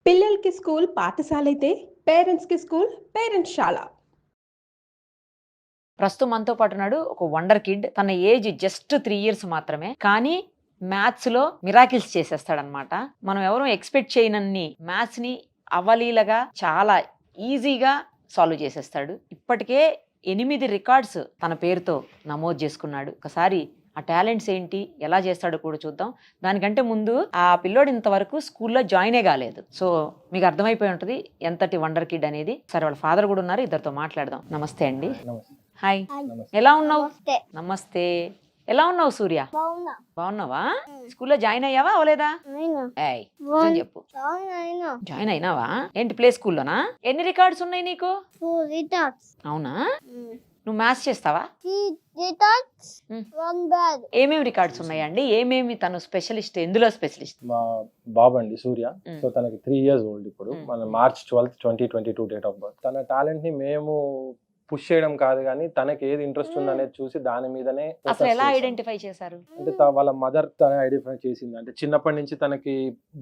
పిల్లలకి స్కూల్ పాఠశాల అయితే పేరెంట్స్కి స్కూల్ పేరెంట్స్శాల. ప్రస్తుతం మనతో పాటు ఉన్నాడు ఒక వండర్ కిడ్. తన ఏజ్ జస్ట్ 3 years మాత్రమే, కానీ మ్యాథ్స్ లో మిరాకిల్స్ చేసేస్తాడనమాట. మనం ఎవరూ ఎక్స్పెక్ట్ చేయనన్ని మ్యాథ్స్ ని అవలీలగా చాలా ఈజీగా సాల్వ్ చేసేస్తాడు. ఇప్పటికే 8 రికార్డ్స్ తన పేరుతో నమోదు చేసుకున్నాడు. ఒకసారి ఆ టాలెంట్స్ ఏంటి, ఎలా చేస్తాడో కూడా చూద్దాం. దానికంటే ముందు ఆ పిల్లోడు ఇంతవరకు స్కూల్లో జాయినే కాలేదు. సో మీకు అర్థమైపోయి ఉంటుంది ఎంతటి వండర్ కిడ్ అనేది. సరే, వాళ్ళ ఫాదర్ కూడా ఉన్నారు, ఇద్దరితో మాట్లాడదాం. నమస్తే అండి. హాయ్, ఎలా ఉన్నావు? నమస్తే. ఎలా ఉన్నావు సూర్య? బాగున్నావా? స్కూల్లో జాయిన్ అయ్యావా అవలేదా? చెప్పు. జాయిన్ అయినావా? ఏంటి ప్లే స్కూల్లోనా? ఎన్ని రికార్డ్స్ ఉన్నాయి నీకు? అవునా? నువ్వు మ్యాథ్స్ చేస్తావా? ఏమేమి రికార్డ్స్ ఉన్నాయండి? ఏమేమి తను స్పెషలిస్ట్? ఎందులో స్పెషలిస్ట్? మా బాబు అండి సూర్య. సో తనకి 3 years ఓల్డ్. ఇప్పుడు మన March 12th, 2022 date of birth. తన టాలెంట్ ని మేము పుష్ చేయడం కాదు, కానీ తనకి ఏది ఇంట్రెస్ట్ ఉందనేది చూసి దాని మీదనే అసలు ఎలా ఐడెంటిఫై చేశారు? అంటే వాళ్ళ మదర్ తనే ఐడెంటిఫై చేసింది. అంటే చిన్నప్పటి నుంచి తనకి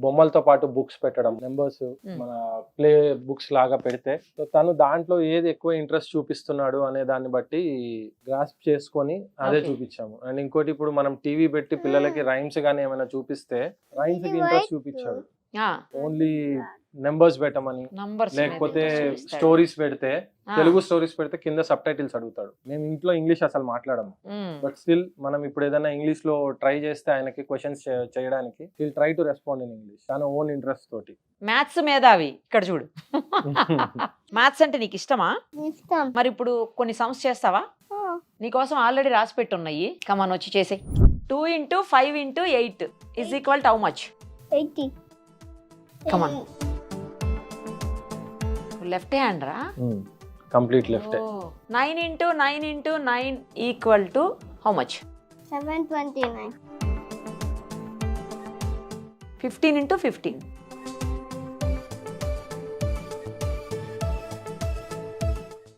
బొమ్మలతో పాటు బుక్స్ పెట్టడం, నెంబర్స్ మన ప్లే బుక్స్ లాగా పెడితే, సో తను దాంట్లో ఏది ఎక్కువ ఇంట్రెస్ట్ చూపిస్తున్నాడు అనే దాన్ని బట్టి గ్రాస్ప్ చేసుకొని అదే చూపించాము. అండ్ ఇంకోటి, ఇప్పుడు మనం టీవీ పెట్టి పిల్లలకి రైమ్స్ గానీ ఏమైనా చూపిస్తే రైమ్స్ కి ఇంట్రెస్ట్ చూపించాడు. ఓన్లీ నెంబర్స్ పెట్టమని, లేకపోతే స్టోరీస్ పెడితే, తెలుగు స్టోరీస్ పెడితే కింద సబ్ టైటిల్స్ అడుగుతాడు. మేము ఇంట్లో ఇంగ్లీష్ అసలు మాట్లాడము, బట్ స్టిల్ మనం ఇప్పుడు ఏదైనా ఇంగ్లీష్ లో ట్రై చేస్తే ఆయనకి క్వశ్చన్స్ చేయడానికి hill try to respond in English తన ఓన్ ఇంట్రెస్ట్ తోటి. మ్యాథ్స్ మేధావి ఇక్కడ చూడు. మ్యాథ్స్ అంటే నీకు ఇష్టమా? మరి ఇప్పుడు కొన్ని సమ్స్ చేస్తావా? నీకోసం ఆల్రెడీ రాసి పెట్టి ఉన్నాయి. కమాన్, వచ్చి చేసే. 2 into 5 into 8 is equal to how much? 80. Come on. Left hand రా? Complete left. 9 into 9 into 9 equal to how much? 729. 15 into 15.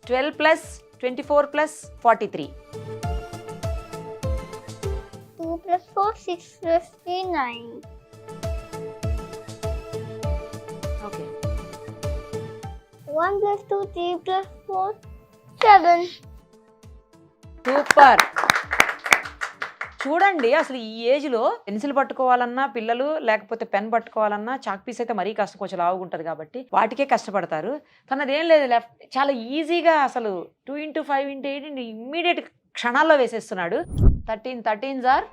12 plus 24 plus 43. 2 plus 4, 6 plus 3, 9. Okay. 1 plus 2, 3 plus 4, 7. Super. చూడండి, అసలు ఈ ఏజ్ లో పెన్సిల్ పట్టుకోవాలన్నా పిల్లలు, లేకపోతే పెన్ పట్టుకోవాలన్నా చాక్ పీస్ అయితే మరీ కష్టం, కొంచెం లావుగా ఉంటుంది కాబట్టి వాటికే కష్టపడతారు. తనదేం లేదు, లెఫ్ట్ చాలా ఈజీగా అసలు 2 into 5 into 8 ఇమ్మీడియట్ క్షణాల్లో వేసేస్తున్నాడు. 13 13s are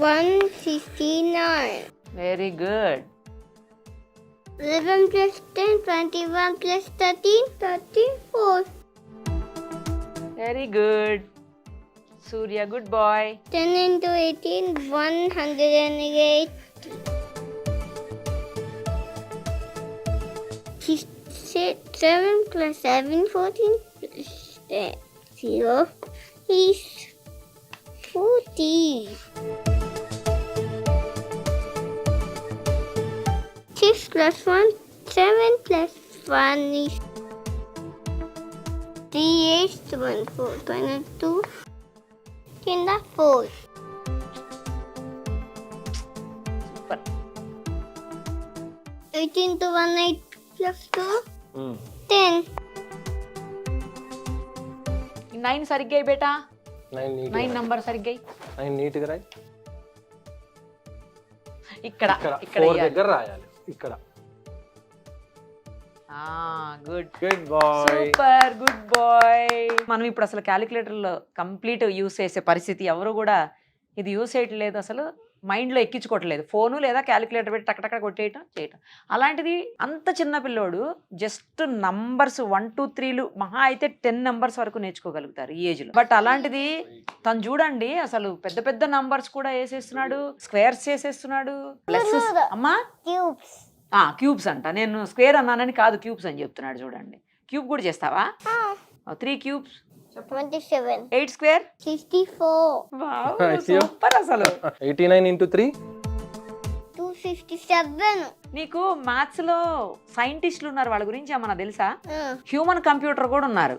169. Very good. 11 plus 10, 21 plus 13, 34. Very good Surya, good boy. 10 into 18, 108. 7 plus 7, 14 plus 0 is 40. 6 plus 1, 7 plus 1 is 3, 8, 1, 4, 22, కింద 4. సూపర్. 18 to 1, 8 plus 2, 10. 9 సరిగ్గా బేటా. 9 నంబర్ సరిగ్గా 9 నీట్ గా రాయి. ఇక్కడ ఇక్కడ 4 దగ్గర రాయాలి. ఇక్కడ good good boy. Super, good boy. మనం ఇప్పుడు అసలు క్యాలిక్యులేటర్ లో కంప్లీట్ యూస్ చేసే పరిస్థితి, ఎవరు కూడా ఇది యూస్ చేయట్లేదు, అసలు మైండ్ లో ఎక్కించుకోవట్లేదు. ఫోను లేదా క్యాలిక్యులేటర్ పెట్టి టక్ కొట్టేయటం చేయటం. అలాంటిది అంత చిన్న పిల్లోడు జస్ట్ నంబర్స్ 1 2 3 మహా అయితే 10 నెంబర్స్ వరకు నేర్చుకోగలుగుతారు ఈ ఏజ్ లో. బట్ అలాంటిది తను చూడండి, అసలు పెద్ద పెద్ద నంబర్స్ కూడా వేసేస్తున్నాడు, స్క్వేర్స్ చేసేస్తున్నాడు, ప్లస్ అమ్మా Cubes. క్యూబ్స్ అంట. నేను స్క్వేర్ అన్నానని కాదు, క్యూబ్స్ అని చెప్తున్నాడు. చూడండి, క్యూబ్ కూడా చేస్తావా? 3 cubes 27. 8 square 64. సూపర్. అసలు 89 into 3, 2 257. నీకు మ్యాథ్స్ లో సైంటిస్టులు ఉన్నారు, వాళ్ళ గురించి ఏమన్నా తెలుసా? హ్యూమన్ కంప్యూటర్ కూడా ఉన్నారు.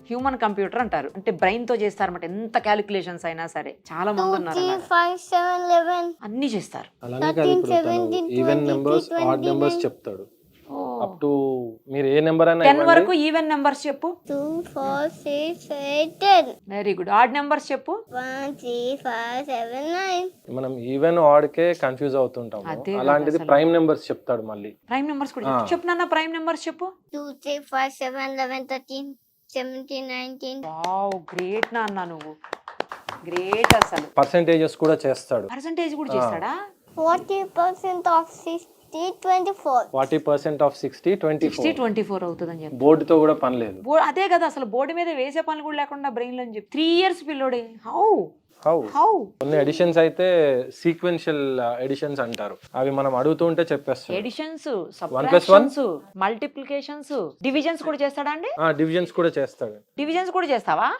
హ్యూమన్ కంప్యూటర్ అంటారు, అంటే బ్రెయిన్ తో చేస్తారన్నమాట. ఎంత క్యాలిక్యులేషన్స్ అయినా సరే చాలా మంది 2, ఉన్నారు 3, అలా. 5, 7, 11. అన్ని చేస్తారు. అలానే కాదు, ఇప్పుడు 17, ఈవెన్ 20, నెంబర్స్ 29. ఆడ్ నెంబర్స్ చెప్తాడు. ఓ, అప్ టు మీరు ఏ నెంబర్ అయినా 10 ఇవ్వండి. వరకు ఈవెన్ నెంబర్స్ చెప్పు. 2, 4, 6, 8, 10. Very good. ఆడ్ నెంబర్స్ చెప్పు. 1, 3, 5, 7, 9. మనం ఈవెన్ ఆడ్ కే కన్ఫ్యూజ్ అవుతుంటాము. అదే కదా అలాంటిది అసలు. ప్రైమ్ నెంబర్స్ చెప్తాడు మళ్ళీ. ప్రైమ్ నెంబర్స్ కూడా చెప్పు. చెప్పు నాన్న, ప్రైమ్ నెంబర్స్ చెప్పు. 2, 3, 5, 7, 11, 13, 17, 19. వావ్, గ్రేట్ నాన్న, నువ్వు గ్రేట్ అసలు. పర్సెంటేజెస్ కూడా చేస్తాడు. పర్సంటేజ్ కూడా చేస్తాడా? 40% of 60, 24. 40% ఆఫ్ 60 60 24. 24 అవుతుందని చెప్పి. బోర్డుతో కూడా పని లేదు. అదే కదా అసలు, బోర్డు మీద వేసే పనులు కూడా లేకుండా బ్రెయిన్ లో చెప్పి 3 years పిల్లోడే. హౌ హౌ హౌ కొన్ని ఎడిషన్స్ అయితే సీక్వెన్షియల్ ఎడిషన్స్ అంటారు. అవి మనం అడుగుతూ ఉంటే చెప్పేస్తాడు. ఎడిషన్స్, 1 + 1? సబ్ట్రాక్షన్స్, మల్టిప్లికేషన్స్, డివిజన్స్ కూడా చేస్తాడా అండి? డివిజన్స్ కూడా చేస్తాడు. డివిజన్స్ కూడా చేస్తావా?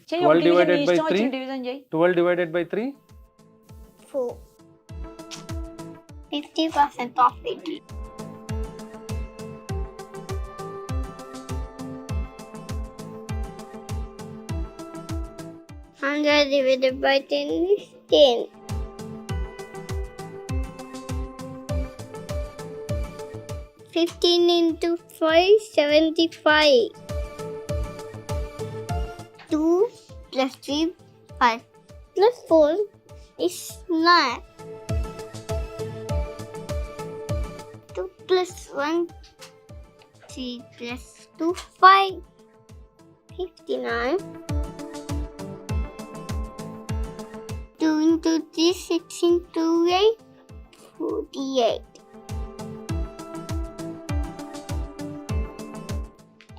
చెయ్యి, 12 డివిజన్ divided by 3. డివిజన్ చెయ్యి. 12 divided by 3. 4. 50% of it. 100 divided by 10 is 10. 15 into 5, 75. 2 plus 3, 5 plus 4 is 9. 2 plus 1, 3 plus 2, 5. 59. 2 into 3, 6 into 8, 48.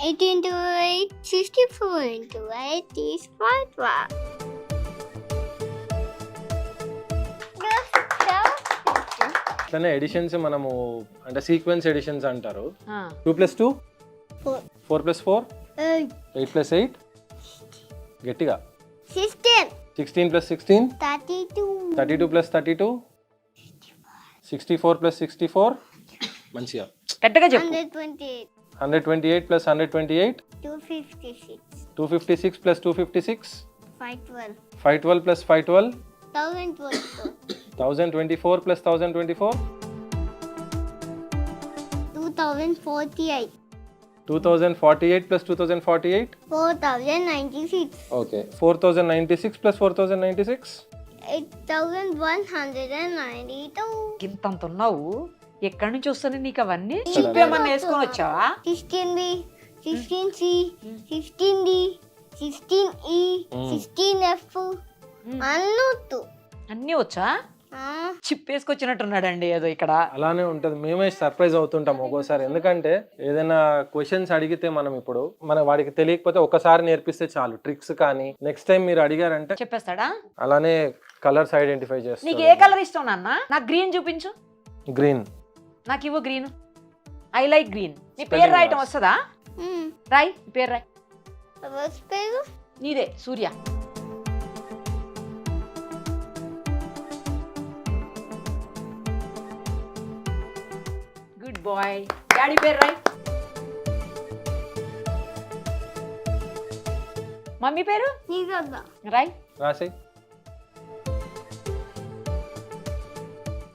8 into 8, 64 into 8 is 5. అట్లనే ఎడిషన్స్ మనము అంటే సీక్వెన్స్ ఎడిషన్స్ అంటారు. ఆ, 2 + 2, 4. 4 + 4, 8 + 8, గట్టిగా 16. 16 + 16, 32. 32 + 32, 64 + 64, మంచిగా గట్టిగా చెప్పు. 128. 128 + 128, 256. 256 + 256, 512. 512 + 512, 1024. 1024 + 1024, 2048. 2048 + 2048, 4096. ఓకే 4096 + 4096, 8192. ఇంతంత ఉన్నావు, ఎక్కడి నుంచి వస్తుంది నీకు అవన్నీ? చిప్పేమన్నా వేసుకొని వచ్చావా? 16B, 16C, 16D, 16E, 16F. అన్నొద్దు. అన్నీ వచ్చా? చిప్ వేసుకొచ్చినట్టున్నాడండి ఏదో ఇక్కడ. అలానే ఉంటది. మేమే సర్ప్రైజ్ అవుతుంటాం ఒక్కోసారి. ఎందుకంటే ఏదైనా క్వశ్చన్స్ అడిగితే మనం ఇప్పుడు వాడికి తెలియకపోతే ఒకసారి నేర్పిస్తే చాలు, ట్రిక్స్ కానీ నెక్స్ట్ టైం మీరు అడిగారంటే చెప్పేస్తాడా? అలానే కలర్స్ ఐడెంటిఫై నీకు చేస్తారు. ఏ కలర్ ఇష్టం నాన్న? నాకు గ్రీన్ చూపించు. గ్రీన్. నాకు ఇవ్వు గ్రీన్. I like green. నీ పేరు రాయటం వస్తుందా? రాయ్, నీ పేరు రాయ్. పేరు నీదే, సూర్య. Good bye. డాడీ పేరు రాయ్. మమ్మీ పేరు నీకద్దా. రాయ్. రాసేయ్.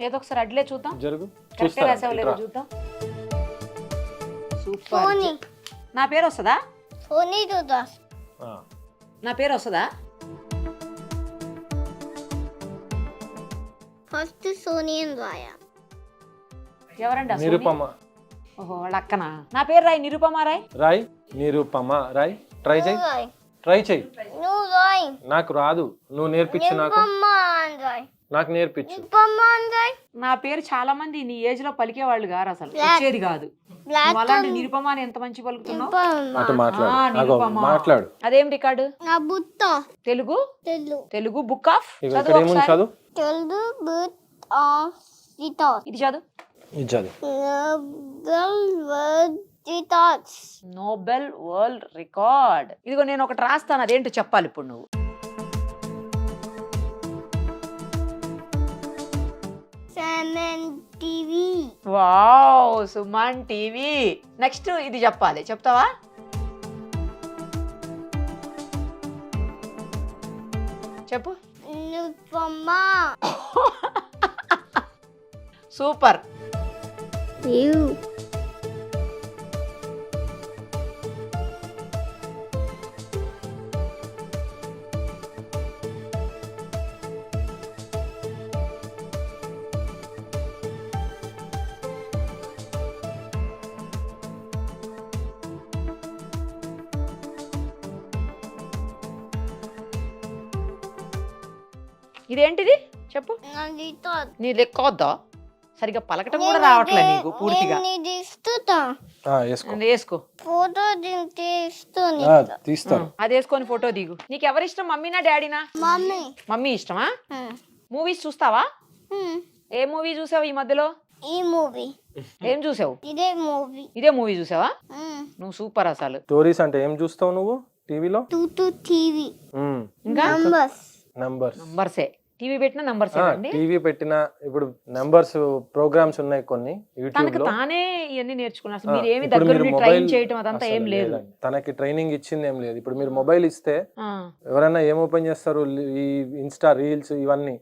ఏదో ఒకసారి అడ్లే చూద్దాం. జరుగు. కరెక్ట్ రాసావు లేదో చూద్దాం. సూపర్. సోనీ. నా పేరు వస్తుందా? సోనీ చూద్దా. నా పేరు వస్తుందా? ఫస్ట్ సోనీ అని రాయా. ఎవరండి ఆ సోనీ? నిరుపమ. ఓహో, వాళ్ళ అక్కనా? నా పేరు రాయ్. నిరుపమ రాయ్. రాయ్. నిరుపమ రాయ్. ట్రై చేయి. ట్రై చేయి. నువ్వు రాయ్. నాకు రాదు, నువ్వు నేర్పించు. నాకు నిరుపమ అని రాయ్. నాకు నేర్పించు. నిరుపమ అని రాయ్. నా పేరు చాలా మంది నీ ఏజ్ లో పలికేవాళ్ళు గారు, అసలు వచ్చేది కాదు. నువ్వు అలాంటి నిరుపమ అని ఎంత మంచి పలుకుతున్నావు. అటు మాట్లాడు. ఆ, నాకు నిరుపమ. మాట్లాడు. అదేం రికార్డు? నా బుట్ట. తెలుగు. తెలుగు. Telugu book of. ఇక ఇక్కడ ఏముంది చదువు. Telugu book of the thoughts. ఇది చదువు. ఇది చదువు. Nobel world the thoughts. Nobel world record. ఇదిగో నేను ఒకటి రాస్తాను, అదేంటో చెప్పాలి ఇప్పుడు నువ్వు. 17 TV. Wow, Suman TV. Next ఇది చెప్పాలి, చెప్తావా? చెప్పు. నువ్వమ్మ. సూపర్. యు. ఇదేంటిది చెప్పు. నాదితో. నీ లెక్కొద్దా? సరిగా పలకటం కూడా రావట్లే నీకు పూర్తిగా. నేను ఇస్తుతా. అది వేసుకో. ఫోటో దింటే ఇస్తాను. తీస్తాను. అది వేసుకొని ఫోటో దిగు. నీకు ఎవరి ఇష్టం, మమ్మీనా డాడీనా? మమ్మీ. మమ్మీ ఇష్టమా? మూవీస్ చూస్తావా? ఏ మూవీ చూసావు ఈ మధ్యలో? ఈ మూవీ. ఏం చూసావు? ఇదే మూవీ. ఇదే మూవీ చూసావా? నువ్వు సూపర్ అసలు. స్టోరీస్ అంటే ఏం చూస్తావు నువ్వు టీవీలో? టీవీ. ఇంకా నంబర్స్. నంబర్సే. టీవీ పెట్టిన నంబర్సే అండి. టీవీ పెట్టిన ఇప్పుడు నంబర్స్ ప్రోగ్రామ్స్ ఉన్నాయి కొన్ని యూట్యూబ్ తనకు లో. తానే ఇవన్నీ నేర్చుకున్నా. అసలు మీరు ఏమి దగ్గర నుండి ట్రైన్ చేయటం అదంతా ఏం లేదు. తనకి ట్రైనింగ్ ఇచ్చింది ఏం లేదు. ఇప్పుడు మీరు మొబైల్ ఇస్తే ఎవరైనా ఏం ఓపెన్ చేస్తారు? ఈ ఇన్స్టా రీల్స్ ఇవన్నీ.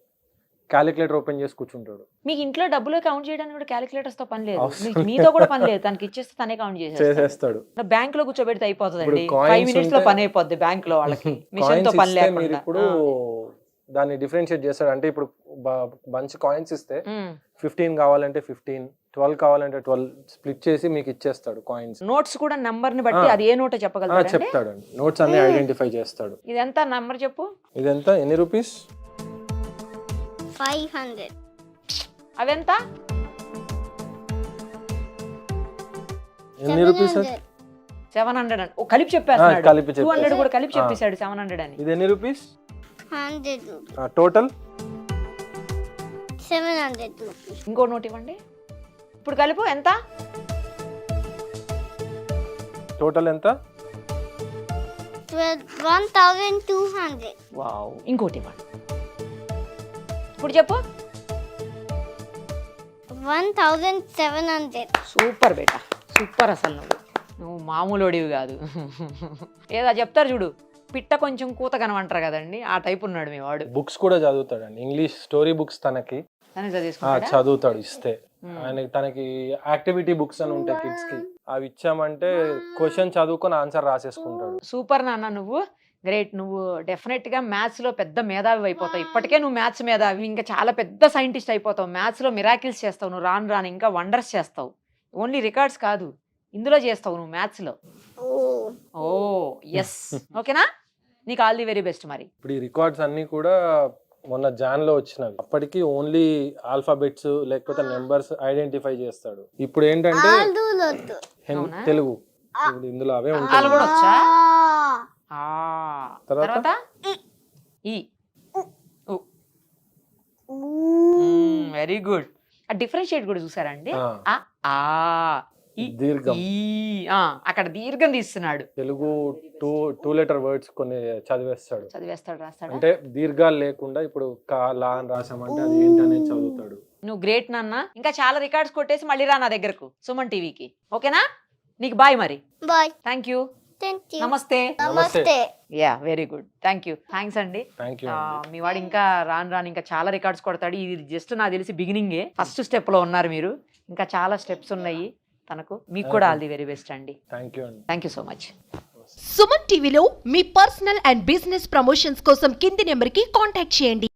క్యాలిక్యులేటర్ ఓపెన్ చేసి కూర్చుంటాడు. మీకు ఇంట్లో డబ్బులు కౌంట్ చేయడానికి కూడా క్యాలిక్యులేటర్స్ తో పని లేదు. మీతో కూడా పని లేదు. తనకి ఇచ్చేస్తే తనే కౌంట్ చేసేస్తాడు. బ్యాంక్ లో కూర్చోబెడితే అయిపోతుందండి. 5 minutes లో పని అయిపోద్ది బ్యాంక్ లో వాళ్ళకి. మిషన్ తో పని మీరు లేకుండా. ఇప్పుడు దాన్ని డిఫరెన్షియేట్ చేస్తాడు. అంటే ఇప్పుడు బంచ్ కాయిన్స్ ఇస్తే 15 కావాలంటే 15, 12 కావాలంటే 12 స్ప్లిట్ చేసి మీకు ఇచ్చేస్తాడు కాయిన్స్. నోట్స్ కూడా నంబర్ ని బట్టి అది ఏ నోట్ చెప్పగలరా? చెప్తాడండి. నోట్స్ అన్ని ఐడెంటిఫై చేస్తాడు. ఇదెంత నంబర్ చెప్పు. ఇదెంత? ఎన్ని రూపీస్? 500. అవెంత? ఎన్ని రూపీస్? 700 అని. ఓ కలిపి చెప్పేస్తున్నాడు. కలిపి 200 కూడా కలిపి చెప్పేశాడు 700 అని. ఇది ఎన్ని రూపీస్? 100. Total 700 rupees. ఇంకో నోట్ ఇవ్వండి. ఇప్పుడు కలుపు. ఎంత టోటల్ ఎంత? 1200. వావ్. ఇంకోటి ఇవ్వండి. ఇప్పుడు చెప్పు. 1700. సూపర్ బేటా, సూపర్. అసలు నువ్వు మామూలోడివి కాదు. ఏదో చెప్తారు చూడు, పిట్ట కొంచెం కూత కనమంటారు కదండి, ఆ టైప్ ఉన్నాడు మీ వాడు. బుక్స్ కూడా చదువుతాడండి. ఇంగ్లీష్ స్టోరీ బుక్స్ తనకి చదువుతాడు ఇస్తే. తనకి యాక్టివిటీ బుక్స్ అని ఉంటాయి కిడ్స్ కి, అవి ఇచ్చామంటే క్వశ్చన్ చదువుకొని ఆన్సర్ రాసేసుకుంటాడు. సూపర్ నాన్న, నువ్వు గ్రేట్. నువ్వు డెఫినెట్ గా మ్యాథ్స్ లో పెద్ద మేధావి అయిపోతావు. ఇప్పటికే నువ్వు మ్యాథ్స్ మేధావి, ఇంకా చాలా పెద్ద సైంటిస్ట్ అయిపోతావు. మ్యాథ్స్ లో మిరాకిల్స్ చేస్తావు నువ్వు. రాను ఇంకా వండర్స్ చేస్తావు. ఓన్లీ రికార్డ్స్ కాదు, ఇందులో చేస్తావు నువ్వు మ్యాథ్స్ లో. ఓ ఎస్. ఓకేనా? నీకు ఆల్ ది వెరీ బెస్ట్. మరి ఇప్పుడు ఈ రికార్డ్స్ అన్ని కూడా మొన్న జాన్ లో వచ్చినవి. అప్పటికి ఓన్లీ ఆల్ఫాబెట్స్ లేకపోతే నెంబర్స్ ఐడెంటిఫై చేస్తాడు. ఇప్పుడు ఏంటంటే తెలుగు, ఇందులో అవే ఉంటాయి. కూడా వచ్చా? తర్వాత వెరీ గుడ్. ఆ డిఫరెన్షియేట్ కూడా చూసారండి. దీర్ఘం, అక్కడ దీర్ఘం తీస్తున్నాడు. తెలుగు టూ లెటర్ వర్డ్స్ కొన్ని చదివేస్తాడు, రాస్తాడు. అంటే దీర్ఘాలు లేకుండా ఇప్పుడు కా లా అని రాసామంటే అది ఏంటనేది చదువుతాడు. నువ్వు గ్రేట్ నాన్న. ఇంకా చాలా రికార్డ్స్ కొట్టేసి మళ్ళీ రా నా దగ్గరకు సుమన్ టీవీకి. ఓకేనా? నీకు బాయ్ మరి. బాయ్. Thank you. నమస్తే. Yeah, very good. Thank you. Thanks అండి. మీ వాడు ఇంకా రాను ఇంకా చాలా రికార్డ్స్ కొడతాడు. ఇది జస్ట్ నాకు తెలిసి బిగినింగే, ఫస్ట్ స్టెప్ లో ఉన్నారు మీరు. ఇంకా చాలా స్టెప్స్ ఉన్నాయి తనకు. మీకు కూడా ఆల్ ది వెరీ బెస్ట్ అండి. Thank you so much. Suman టీవీలో మీ పర్సనల్ అండ్ బిజినెస్ ప్రమోషన్స్ కోసం కింది నెంబర్కి కాంటాక్ట్ చేయండి.